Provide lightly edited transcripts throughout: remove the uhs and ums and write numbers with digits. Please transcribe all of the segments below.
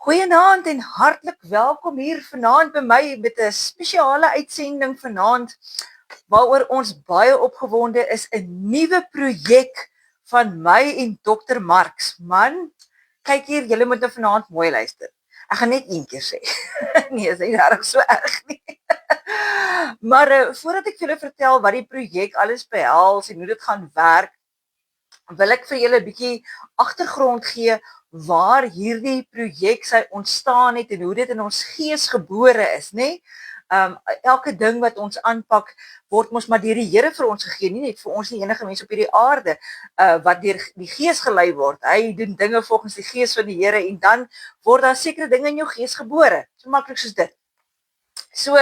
Goeienaand en hartlik welkom hier vanaand by my met 'n spesiale uitsending vanaand waaroor ons baie opgewonde is, 'n nuwe projek van my en Dr. Marx. Man, kyk hier, julle moet nou vanaand mooi luister. Ek gaan net een keer sê. Nee, is nie reg so erg nie. Maar voordat ek vir julle vertel wat die projek alles behels en hoe dit gaan werk, wil ek vir julle 'n bietjie agtergrond gee waar hierdie projek sy ontstaan het en hoe dit in ons gees gebore is, nê? Elke ding wat ons aanpak word mos maar deur die Here vir ons gegee, nie net vir ons nie, enige mens op hierdie aarde wat deur die Gees gelei word. Hy doen dinge volgens die Gees van die Here en dan word daar sekere dinge in jou gees gebore. So maklik soos dit. So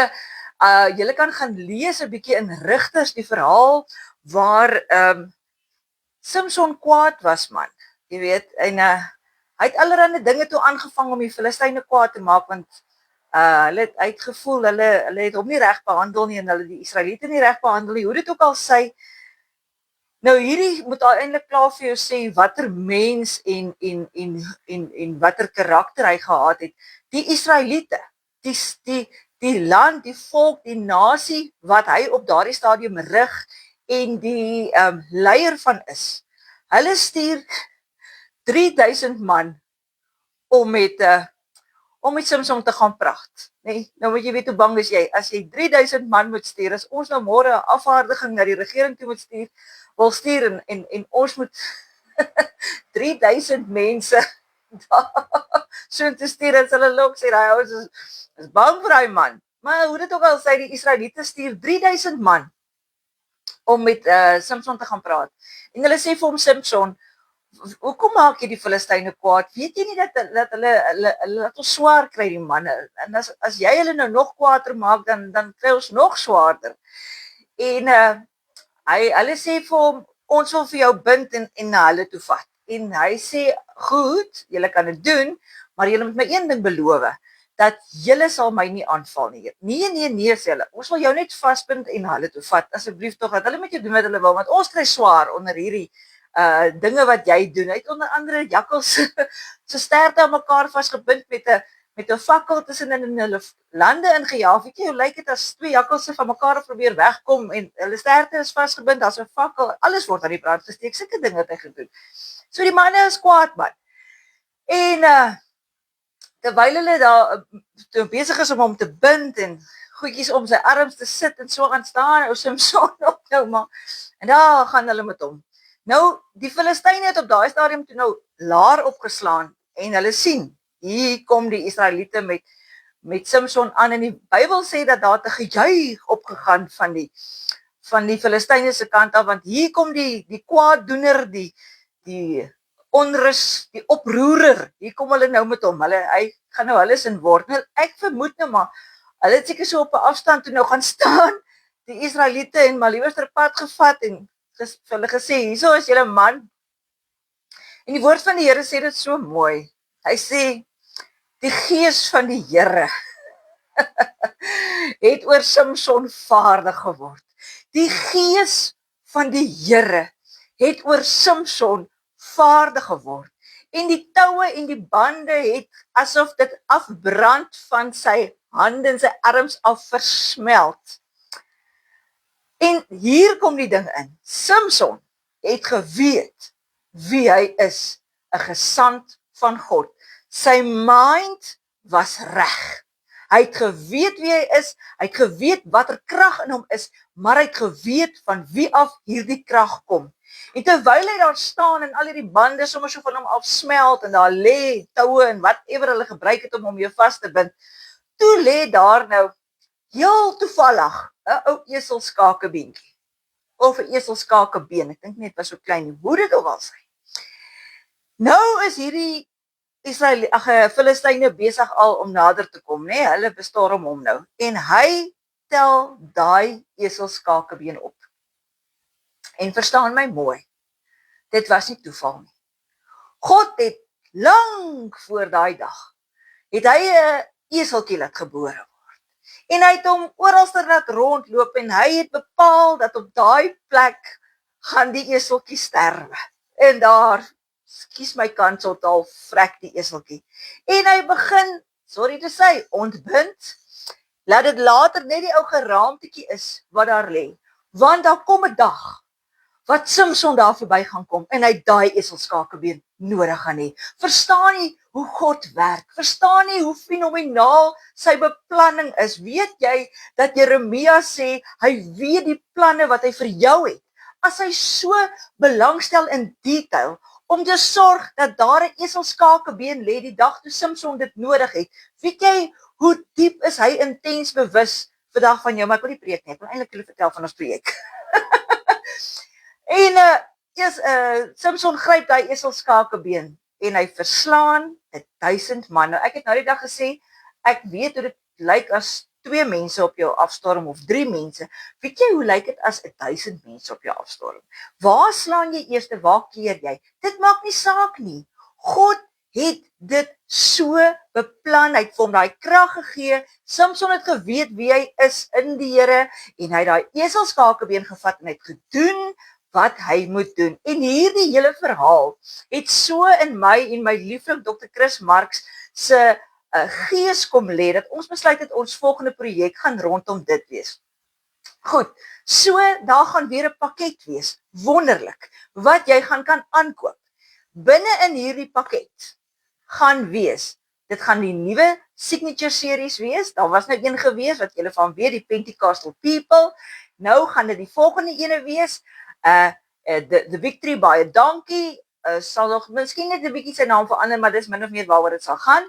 julle kan gaan lees 'n bietjie in Rigters die verhaal waar Samson kwaad was, man. Jy weet, en hy het allerlei dinge toe aangevang om die Filistyne kwaad te maak, want hulle het uitgevoel, hulle het hom nie reg behandel nie, en hulle die Israeliete nie reg behandel nie, hoe dit ook al sê. Nou hierdie moet eintlik klaar vir jou sê, watter mens en watter karakter hy gehad het. Die Israeliete, die land, die volk, die nasie, wat hy op daardie stadium rig, en die leier van is. Hulle stuur 3000 man om met Samson te gaan praat. Nee, nou moet jy weet hoe bang is jy. As jy 3000 man moet stuur, as ons nou môre 'n afvaardiging na die regering toe moet wil stuur en ons moet 3000 mense so te stuur, as hulle lok sê, hy is bang vir hy man. Maar hoe dit ook al sê, die Israeliete stuur 3000 man om met Samson te gaan praat. En hulle sê vir hom, Samson, hoekom maak jy die Filistyne kwaad? Weet jy nie dat hulle laat ons swaar kry, die manne? En as jy hulle nou nog kwaader maak, dan kry ons nog swaarder. En hulle sê vir hom, ons wil vir jou bind en na hulle toe vat. En hy sê, goed, julle kan dit doen, maar julle moet my een ding beloof, dat julle sal my nie aanval nie. Nee, sê hulle, ons wil jou net vasbind en hulle toe vat, asseblief tog, dat hulle met jou doen wat hulle wil, want ons kry swaar onder hierdie dinge wat jy doen. Hy het onder andere jakkals so sterte aan mekaar vasgebind met 'n fakkel tussen in hulle lande ingejaag. Weet jy hoe lyk dit as twee jakkalse van mekaar probeer wegkom en hulle sterte is vasgebind, daar's 'n fakkel, alles word aan die brand gesteek, sulke dinge het hy gedoen. So die manne is kwaad, man. En terwyl hulle daar besig is om hom te bind en goedjies om sy arms te sit en so gaan staan, ou Samson op nou maar. En daar gaan hulle met hom. Nou, die Filistyne het op daai stadium toe nou laar opgeslaan en hulle sien, hier kom die Israeliete met Samson aan, en die Bybel sê dat daar 'n gejuig opgegaan van die Filistyne se kant af, want hier kom die kwaaddoener, die onrus, die oproerer, hier kom hulle nou met hom, hy gaan nou hulle sin word. Nou, ek vermoed nou maar, hulle het seker so op 'n afstand toe nou gaan staan, die Israeliete, en maar liewerster pad gevat, en vir hulle gesê, hierso is julle man. En die woord van die Here sê dit so mooi, hy sê, die Gees van die Here het oor Samson vaardig geword. Die Gees van die Here het oor Samson vaardig geword. En die toue en die bande het asof dit afbrand van sy hande en sy arms af versmelt. En hier kom die ding in. Samson het geweet wie hy is, 'n gesant van God. Sy mind was reg. Hy het geweet wie hy is, hy het geweet watter krag in hom is, maar hy het geweet van wie af hierdie krag kom. En terwyl hy daar staan en al hierdie bande sommer so van hom afsmelt en daar lê toue en whatever hulle gebruik het om hom weer vas te bind, toe lê daar nou heel toevallig 'n ou eselskakebeentjie of 'n eselskakebeen. Ek dink net was so klein, hoe dit ook al sê. Nou is hierdie Filistyne besig al om nader te kom, né? Hulle bestorm hom nou. En hy tel daai eselskakebeen op. En verstaan my mooi, dit was nie toeval nie. God het lank voor daai dag, het hy 'n eseltjie laat gebore word. En hy het hom oralster laat rondloop en hy het bepaal dat op daai plek gaan die eseltjie sterwe. En daar Skus my kanseltaal, vrek die eseltjie. En hy begin, sorry te sê, ontbind, laat dit later net die ou geraamtetjie is wat daar lê. Want daar kom 'n dag wat Samson daar verby gaan kom en hy daai eselskakebeen nodig gaan hê. Verstaan jy hoe God werk? Verstaan jy hoe fenomenaal sy beplanning is? Weet jy dat Jeremia sê hy weet die planne wat hy vir jou het? As hy so belangstel in detail om te sorg dat daar 'n eselskakebeen lê die dag toe Samson dit nodig het. Weet jy hoe diep is hy intens bewus vandag van jou? Maar ek wil nie preek nie, ek wil eintlik julle vertel van ons projek. En Samson gryp daai eselskakebeen en hy verslaan 1000 man. Nou ek het nou die dag gesê, ek weet hoe dit lyk as 2 mense op jou afstorm of 3 mense. Weet jy hoe lyk dit as 1000 mense op jou afstorm? Waar slaan jy eers? Waar keer jy? Dit maak nie saak nie. God het dit so beplan, hy het vir hom daai krag gegee. Samson het geweet wie hy is in die Here en hy het daai eselskakebeen gevat en hy het gedoen wat hy moet doen. En hierdie hele verhaal het so in my en my liefling Dr. Chris Marks se gees kom lê, dat ons besluit het ons volgende projek gaan rondom dit wees. Goed, so daar gaan weer 'n pakket wees, wonderlik, wat jy kan aankoop. Binne in hierdie pakket gaan wees, dit gaan die nuwe signature series wees, daar was nou een gewees, wat julle van weet, die Pentecostal People, nou gaan dit die volgende ene wees, the Victory by a Donkey, sal nog miskien net 'n bietjie sy naam verander, maar dis min of meer waaroor dit sal gaan.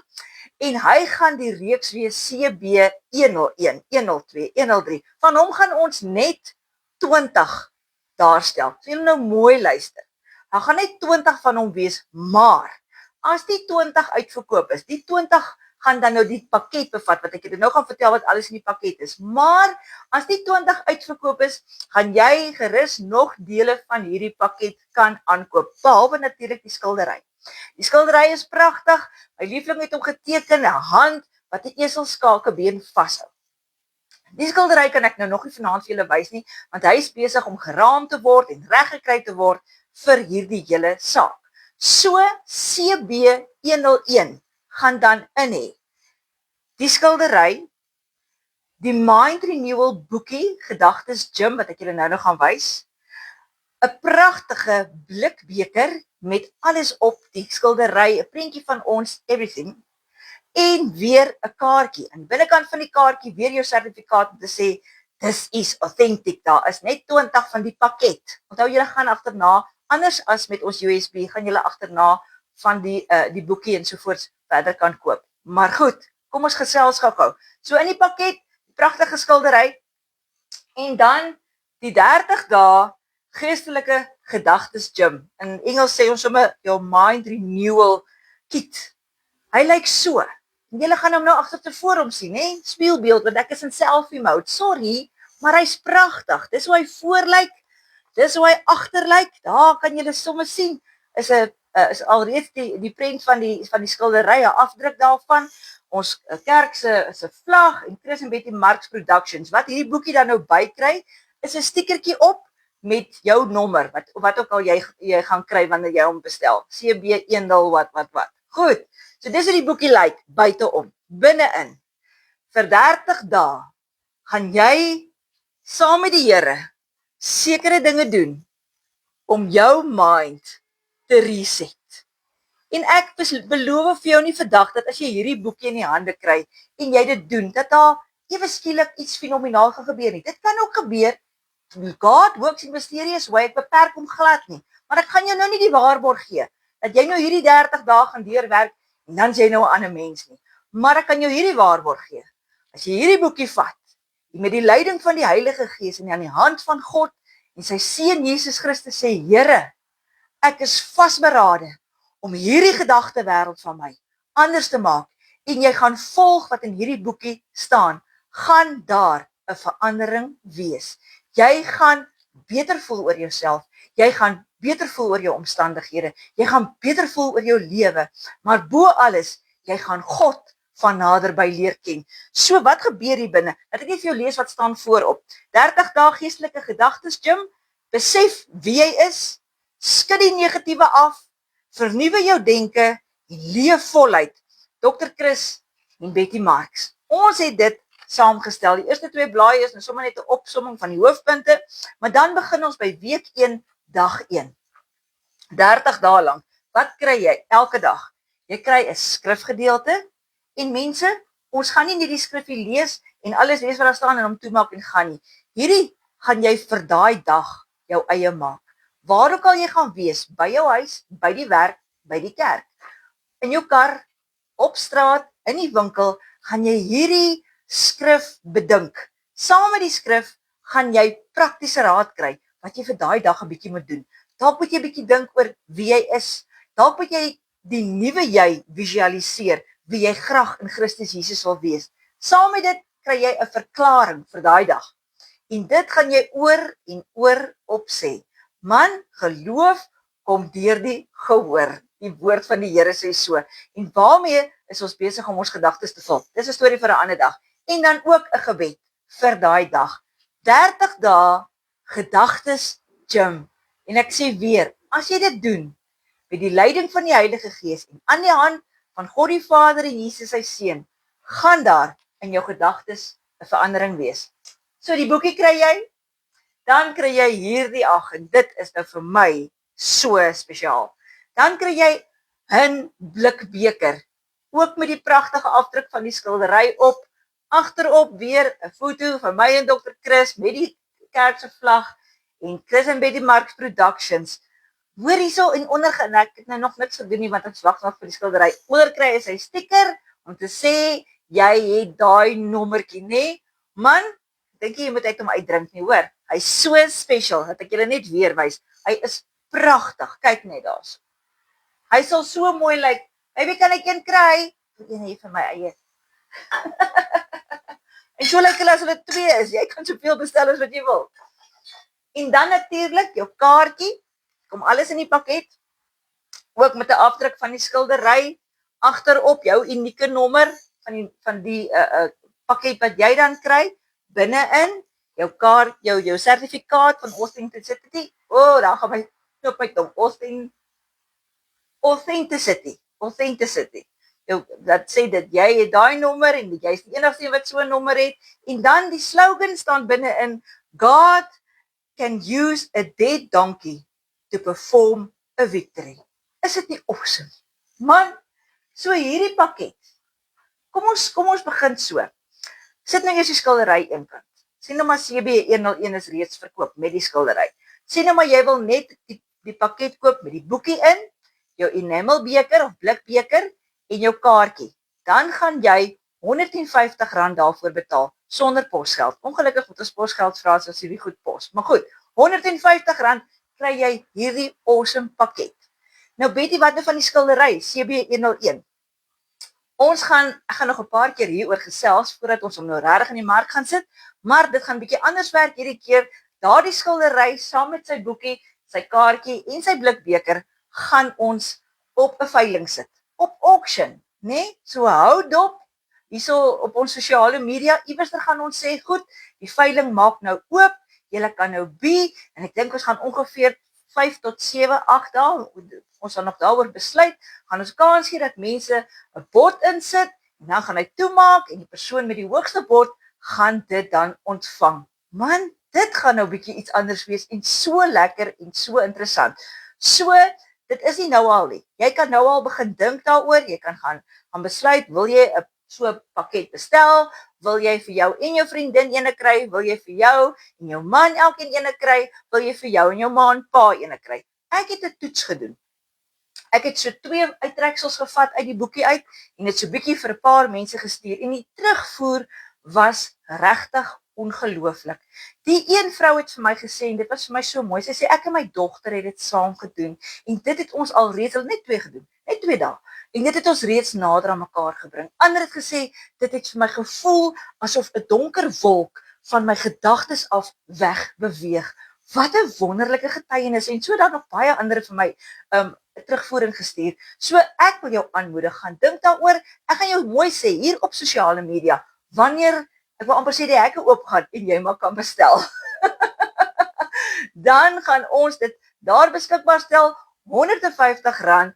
En hy gaan die reeks wees CB 101, 102, 103. Van hom gaan ons net 20 daarstel. So julle nou mooi luister. Daar gaan net 20 van hom wees, maar as die 20 uitverkoop is, die 20 gaan dan nou die pakket bevat, wat ek nou gaan vertel wat alles in die pakket is. Maar as die 20 uitverkoop is, gaan jy gerus nog dele van hierdie pakket kan aankoop, behalwe natuurlik die skildery. Die skildery is pragtig, my liefling het hom geteken, 'n hand wat 'n eselskakebeen vashou. Die skildery kan ek nou nog nie vanaand vir julle wys nie, want hy is besig om geraam te word en reggekry te word vir hierdie hele saak. So CB 101 gaan dan in hê die skildery, die Mind Renewal boekie, Gedagtes Gym, wat ek julle nou gaan wys, 'n pragtige blikbeker met alles op die skildery, 'n prentjie van ons, everything, en weer 'n kaartjie. Aan die binnekant van die kaartjie weer jou sertifikaat om te sê, this is authentic. Daar is net 20 van die pakket. Onthou julle gaan agterna, anders as met ons USB, gaan julle agterna van die boekie en sovoorts verder kan koop. Maar goed, kom ons gesels gou. So in die pakket, die pragtige skildery, en dan die 30 dae geestelike gedagtes gym. In Engels sê ons sommer jou mind renewal kit. Hy lyk so. En julle gaan hom nou agter tevore hom sien, hè? Spieelbeeld, want ek is in selfie mode. Sorry, maar hy's pragtig. Dis hoe hy voorlyk. Dis hoe hy agterlyk. Daar kan julle sommer sien. Is alreeds die prent van die skildery, 'n afdruk daarvan. Ons kerk se vlag en Chris en Betty Marks Productions. Wat hierdie boekie dan nou bykry, is 'n stickertjie op met jou nommer, wat ook al jy gaan kry wanneer jy hom bestel. CB10 wat. Goed, so dis hoe die boekie lyk, buiteom, binne-in. Vir 30 dae gaan jy saam met die Here sekere dinge doen om jou mind te reset. En ek beloof vir jou nie vandag dat as jy hierdie boekie in die hande kry en jy dit doen, dat daar ewe skielik iets fenomenaal gaan gebeur nie. Dit kan ook gebeur. God works in mysterious way, ek beperk hom glad nie. Maar ek gaan jou nou nie die waarborg gee, dat jy nou hierdie 30 dae gaan deurwerk, en dan is jy nou 'n ander mens nie. Maar ek kan jou hierdie waarborg gee, as jy hierdie boekie vat, met die leiding van die Heilige Gees, en aan die hand van God, en sy Seun Jesus Christus sê, Here, ek is vasberade, om hierdie gedagtewêreld van my anders te maak, en jy gaan volg wat in hierdie boekie staan, gaan daar 'n verandering wees. Jy gaan beter voel oor jouself, jy gaan beter voel oor jou omstandighede, jy gaan beter voel oor jou lewe, maar bo alles, jy gaan God van naderby leer ken. So wat gebeur hier binne? Laat ek net vir jou lees wat staan voorop. 30 dae geestelike gedagtes gym, besef wie jy is, skud die negatiewe af, vernuwe jou denke en leef voluit. Dr. Chris en Betty Marks. Ons het dit saamgestel. Die eerste 2 blaaie is nou sommer net 'n opsomming van die hoofpunte, maar dan begin ons by week 1, dag 1. 30 dae lank. Wat kry jy elke dag? Jy kry 'n skrifgedeelte en mense, ons gaan nie net die skrifgie lees en alles lees wat daar staan en hom toemaak en gaan nie. Hierdie gaan jy vir daai dag jou eie maak. Waar ook al jy gaan wees, by jou huis, by die werk, by die kerk, in jou kar, op straat, in die winkel, gaan jy hierdie skrif bedink. Saam met die skrif gaan jy praktiese raad kry wat jy vir daai dag 'n bietjie moet doen. Dalk moet jy 'n bietjie dink oor wie jy is. Dalk moet jy die nuwe jy visualiseer, wie jy graag in Christus Jesus wil wees. Saam met dit kry jy 'n verklaring vir daai dag. En dit gaan jy oor en oor opsê. Man, geloof kom deur die gehoor. Die woord van die Here sê so. En waarmee is ons besig om ons gedagtes te vul? Dis 'n storie vir 'n ander dag. En dan ook 'n gebed vir daai dag. 30 dae gedagtes gym. En ek sê weer, as jy dit doen met die leiding van die Heilige Gees en aan die hand van God die Vader en Jesus sy Seun, gaan daar in jou gedagtes 'n verandering wees. So die boekie kry jy, dan kry jy hierdie en dit is nou vir my so spesiaal. Dan kry jy 'n blikbeker, ook met die pragtige afdruk van die skildery op, agterop weer 'n foto van my en Dr. Chris met die kerk se vlag en Chris en Betty Marks Productions. Hoor hierso en onder, en ek het nou nog niks gedoen nie want ons wag nog vir die skildery. Onderkry is hy sticker om te sê jy het daai nommertjie, nê? Man, dink jy moet uit hom uitdrink nie, hoor. Hy's so special dat ek julle net weer wys. Hy is pragtig. Kyk net daarso. Hy sal so mooi lyk. Maybe kan ek een kry? Een hier vir my eie. En so lyk hulle as hulle 2 is. Jy kan soveel bestel as wat jy wil. En dan natuurlik jou kaartjie. Kom alles in die pakket. Ook met 'n afdruk van die skildery. Agterop jou unieke nommer van die pakket wat jy dan kry. Binne-in jou kaart, jou sertifikaat van Authenticity. Daar gaan my knop my tong. Authenticity. Dat sê dit jy het daai nommer en jy is die enigste wat so 'n nommer het. En dan die slogan staan binne-in: God can use a dead donkey to perform a victory. Is dit nie awesome? Man, so hierdie pakket. Kom ons begin so. Sit nou eers die skildery eenkant. Sien nou maar CB101 is reeds verkoop met die skildery. Sien nou maar jy wil net die pakket koop met die boekie in, jou enamelbeker of blikbeker en jou kaartjie. Dan gaan jy R150 daarvoor betaal sonder posgeld. Ongelukkig moet ons posgeld vra as jy nie goed pos. Maar goed, R150 kry jy hierdie awesome pakket. Nou Betty, wat nou van die skildery CB101? Ek gaan nog 'n paar keer hieroor gesels voordat ons hom nou regtig in die mark gaan sit, maar dit gaan bietjie anders werk hierdie keer. Daardie skildery saam met sy boekie, sy kaartjie en sy blikbeker gaan ons op 'n veiling sit, op auction, né? So hou dop. Hierso op ons sosiale media, iewerster gaan ons sê, goed, die veiling maak nou oop, julle kan nou be, en ek dink ons gaan ongeveer 5 tot 7, 8 dae, ons gaan nog daaroor besluit, gaan ons kans gee dat mense 'n bod insit, en dan gaan hy toemaak, en die persoon met die hoogste bod, gaan dit dan ontvang. Man, dit gaan nou bietjie iets anders wees, en so lekker, en so interessant. So, dit is nie nou al nie. Jy kan nou al begin dink daaroor, jy kan gaan besluit, wil jy so 'n pakket bestel, wil jy vir jou en jou vriendin ene kry, wil jy vir jou en jou man elkeen ene kry, wil jy vir jou en jou ma en pa ene kry. Ek het 'n toets gedoen. Ek het so 2 uittreksels gevat uit die boekie uit, en het so bietjie vir 'n paar mense gestuur, en die terugvoer was regtig ongelooflik. Die een vrou het vir my gesê, en dit was vir my so mooi, sy sê, ek en my dogter het dit saam gedoen, en dit het ons al reeds, net 2 gedoen, net 2 dae, en dit het ons reeds nader aan mekaar gebring. Ander het gesê, dit het vir my gevoel, asof 'n donker wolk van my gedagtes af weg beweeg. Wat 'n wonderlike getuienis, en so dan nog baie ander vir my terugvoering gestuur. So ek wil jou aanmoedig, gaan dink daaroor, ek gaan jou mooi sê, hier op sosiale media, wanneer, ek wil amper sê die hekke oopgaan, en jy maar kan bestel. Dan gaan ons dit daar beskikbaar stel, R150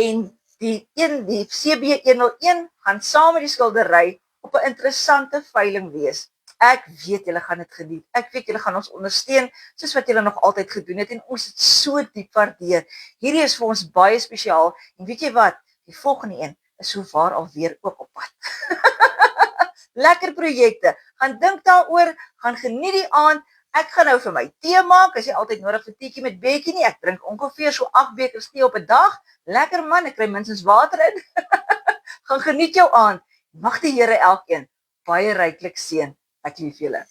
en die CB101 gaan saam met die skildery op 'n interessante veiling wees. Ek weet julle gaan dit geniet. Ek weet julle gaan ons ondersteun soos wat julle nog altyd gedoen het en ons het so diep waardeer. Hierdie is vir ons baie spesiaal en weet jy wat? Die volgende een is so waar alweer ook op pad. Lekker projekte. Gaan dink daaroor, gaan geniet die aand. Ek gaan nou vir my tee maak. Is nie altyd nodig vir teetjie met bekkie nie. Ek drink ongeveer so 8 bekers tee op 'n dag. Lekker man, ek kry minstens water in. Gaan geniet jou aand. Mag die Here elkeen baie ryklik seën. Ek lief julle.